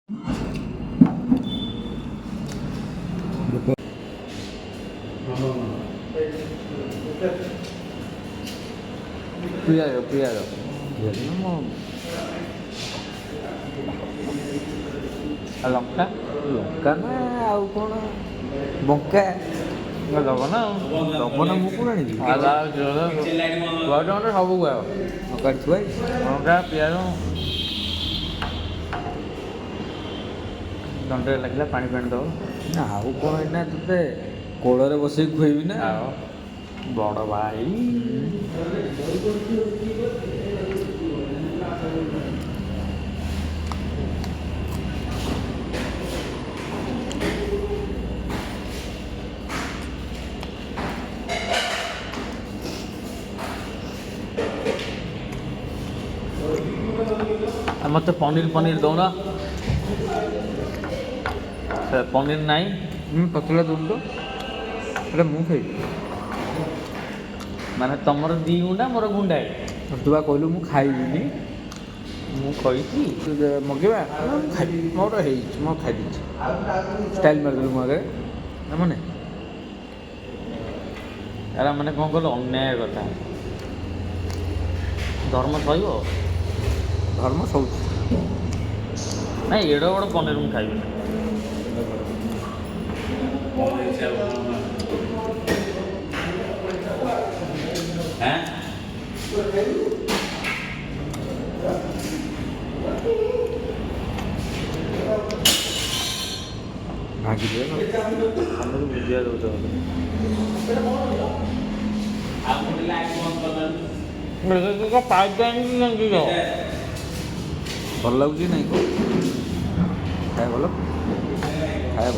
ପିଆଜ ଲଙ୍କା ଲଙ୍କା ନା ଆଉ କ'ଣ ବଙ୍କା ଦବ ନା ଦବ ନା ମୁଁ କ'ଣ ଆଣିବି ସବୁ ଗୁଆ ଲଙ୍କା ଥୁଆ ଲଙ୍କା ପିଆଜ ଦଣ୍ଡରେ ଲାଗିଲା ପାଣି ଦବ ନା ଆଉ କ'ଣ ଏଇନା ତୋତେ କୋଳରେ ବସେଇକି ଖୁଆଇବି ନା ଆଉ ବଡ଼ ଭାଇ मत पनीर दौना पनीर नहीं ପତଳା ଦେଉନି ତ ଏଇଟା ମୁଁ ଖାଇବି माने तुमर दी गुंडा मोर गुंडाए ତୁ ବା କହିଲୁ ମୁଁ ଖାଇବିନି ମୁଁ କହିଛି ମଗେଇବା ମୁଁ ଖାଇବି ମୋର ହେଇଛି ମୁଁ ଖାଇଦେଇଛି ଷ୍ଟାଇଲ୍ ମାରିଦେଲୁ ମୋ ଆଗରେ ନା ମାନେ ଏରା ମାନେ କ'ଣ କହିଲ ଅନ୍ୟାୟ କଥା ଧର୍ମ ସହିବ ଧର୍ମ ସବୁ ନାଇଁ ଏଡ଼େ ବଡ଼ ପନିର ମୁଁ ଖାଇବିନି ଭାଙ୍ଗିଦେବେ ଆମକୁ ବୁଝିବା ଦେଉଛ ପାଇପ୍ ଆଣିକି ଭଲ ଲାଗୁଛି ନାଇଁ ଖାଇବା ଭଲ ଖାଇବା